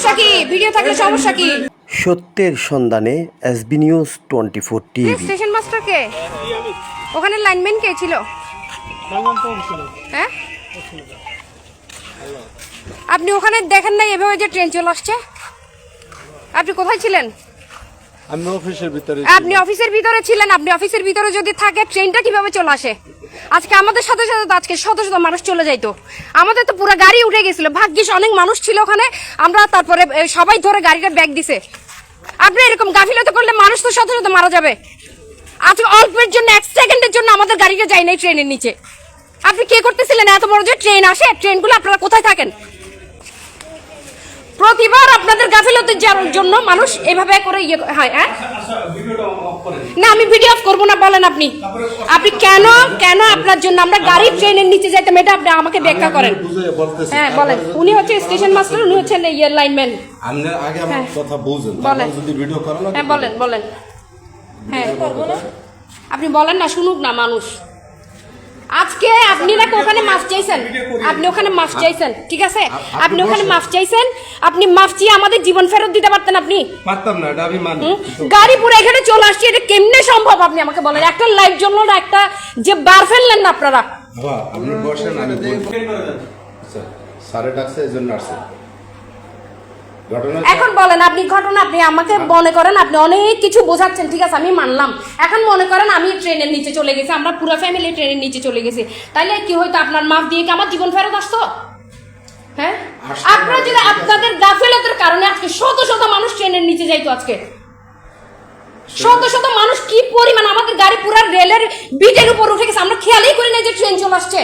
সমস্যা কি? ভিডিও থাকলে সমস্যা কি? সত্যের সন্ধানে SB news 24 TV. Station master কে? ওখানে লাইনম্যান কে ছিল? হ্যাঁ, আপনি ওখানে দেখেন নাই এভাবে যে ট্রেন চলে আসছে? আপনি কোথায় ছিলেন? আমি অফিসের ভিতরে। আপনি অফিসের ভিতরে ছিলেন। আপনি অফিসের ভিতরে যদি থাকে ট্রেনটা কিভাবে চলে আসে? আজকে আমাদের সাথে সাথে আজকে শত শত মানুষ চলে যাইতো। আমাদের তো পুরো গাড়ি উঠে গেছিল। ভাগ্যিস অনেক মানুষ ছিল ওখানে, আমরা তারপরে সবাই ধরে গাড়িটা ব্যাগ দিছে। আপনি এরকম গাফিলতি করলে মানুষ তো শত শত মারা যাবে। আজকে অল্পের জন্য 1 সেকেন্ডের জন্য আমাদের গাড়িটা যায় নাই ট্রেনের নিচে। আপনি কি করতেছিলেন? এত বড় যে ট্রেন আসে, ট্রেনগুলো আপনারা কোথায় থাকেন? প্রতিবার আপনাদের গাফিলতির জন্য মানুষ এভাবে করে ইয়ে হয়। হ্যাঁ, না আমি ভিডিও অফ করবো না। বলেন আপনি আপনি কেন কেন আপনার জন্য আমরা গাড়ি ট্রেনের নিচে যাইতাম, এটা আপনি আমাকে ব্যাখ্যা করেন। হ্যাঁ বলেন। উনি হচ্ছে স্টেশন মাস্টার, উনি হচ্ছেন ইয়ে লাইনম্যান। আপনি আগে আমার কথা বুঝেন, বলেন। যদি ভিডিও করেন না। হ্যাঁ বলেন বলেন। হ্যাঁ আপনি বলেন না, শুনুক না মানুষ। আজকে আপনি নাকি ওখানে মাফ চাইছেন, আপনি ওখানে মাফ চাইছেন, ঠিক আছে? আপনি ওখানে মাফ চাইছেন, আপনি মাফ চেয়ে আমাদের জীবন ফেরত দিতে পারতেন। আপনি পারতাম না, এটা আমি মানি। গাড়ি পুরো এখানে চলে আসছে, এটা কেমনে সম্ভব? আপনি আমাকে বলেন। একটা লাইভ জন্য না, একটা যে বার ফেললেন না আপনারা। বাবা আপনি বসেন, আমি বলবো। স্যারে ডাকছে এজন্য আসছে। এখন বলেন আপনি ঘটনা, আপনি আমাকে মনে করেন আপনি অনেক কিছু বোঝাচ্ছেন, ঠিক আছে আমি মানলাম। এখন মনে করেন আমি ট্রেনের নিচে চলে গেছি, আমরা পুরো ফ্যামিলি ট্রেনের নিচে চলে গেছি, তাইলে কি হয়তো? আপনার মাফ দিয়ে কি আমার জীবন ফেরত আসতো? হ্যাঁ, আপনারা যদি আপনাদের গাফিলতির কারণে আজকে শত শত মানুষ ট্রেনের নিচে যাইতো। আজকে শত শত মানুষ কি পরিমাণ, আমাদের গাড়ি পুরো রেলের বিটের উপর উঠে গেছে, আমরা খেয়ালই করি না যে ট্রেন চলে আসছে।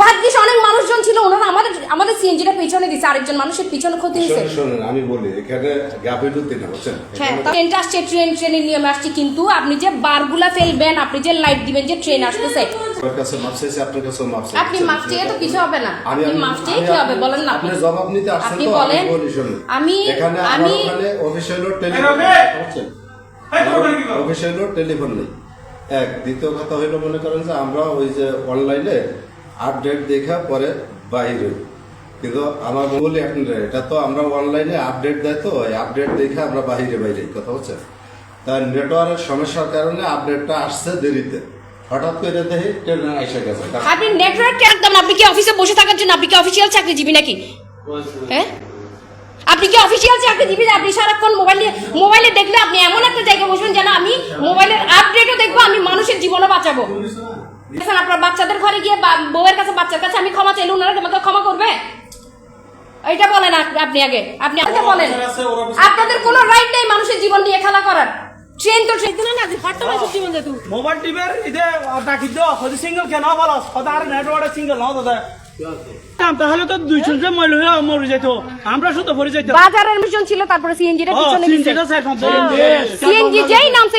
ভাগ্যিস অনেক মানুষজন ছিল, ওনারা আমাদের সিএনজিটা পিছনে দিচ্ছে, আরেকজন মানুষের পিছনে ক্ষতি হয়েছে। শুনুন আমি বলি, এখানে গাফিলতি না, বুঝছেন? হ্যাঁ, ট্রেনটা আসছে, ট্রেনের নিয়মে আসছে, কিন্তু আপনি যে বারগুলা ফেলবেন, আপনি যে লাইট দিবেন যে ট্রেন আসতেছে, আপনার কাছে মাফ চাইছি, আপনার কাছে মাফ চাইছি। আপনি মাফ চেয়ে তো কিছু হবে না। আপনি মাফ চেয়ে কি হবে বলেন না? আপনি জবাব নিতে আসছেন, আপনি তো বলেন। আমি বলি শুনুন। আমি ওখানে অফিসিয়াল টেলিফোন, বুঝছেন? অফিসিয়াল টেলিফোন নেই। এক, দ্বিতীয় কথা হইলো, মনে করেন যে আমরা ওই যে অনলাইনে আপডেট দেখা পরে বাইরে, কিন্তু আমার বলি আপনারা, এটা তো আমরা অনলাইনে আপডেট দেয়, তো ওই আপডেট দেখে আমরা বাইরে কথা হচ্ছে। তাই নেটওয়ার্কের সমস্যার কারণে আপডেটটা আসছে দেরিতে, হঠাৎ করে দেখি ট্রেন এসে গেছে। আপনি নেটওয়ার্ক একদম, আপনি কি অফিসে বসে থাকার জন্য আপনি কি অফিসিয়াল চাকরিজীবী নাকি? হ্যাঁ, আপনি কি অফিসিয়াল চাকরিজীবী? আপনি সারাক্ষণ মোবাইলে দেখলে আপনি এমন একটা জায়গায় বসবেন যেন আমি মোবাইলের আপডেটও দেখবো, আমি মানুষের জীবনও বাঁচাবো। আপনার বাচ্চাদের ঘরে গিয়ে বউয়ের কাছে, বাচ্চার কাছে আমি ক্ষমা চাইলে ওনারা আমাকে ক্ষমা করবে? এইটা বলেন আপনি আগে, আপনি আমাকে বলেন। আপনাদের কোনো রাইট নেই মানুষের জীবন নিয়ে খেলা করার। ট্রেন তো ট্রেন না, আজ ফাটটা মাছ জীবন দে তুই মোবাইল টিভের ইদে ডাকি দাও, হদি সিঙ্গেল কেন বলো? সদার নেটওয়ার্ক সিঙ্গেল নাও দাদা। তাহলে তো 200 জন মইল হয়ে মরে যেত, আমরা শুধু পড়ে যাইতাম। বাজারের মিশন ছিল, তারপরে সিএনজিটা পিছনে দিছে। সিএনজি যেই নামছে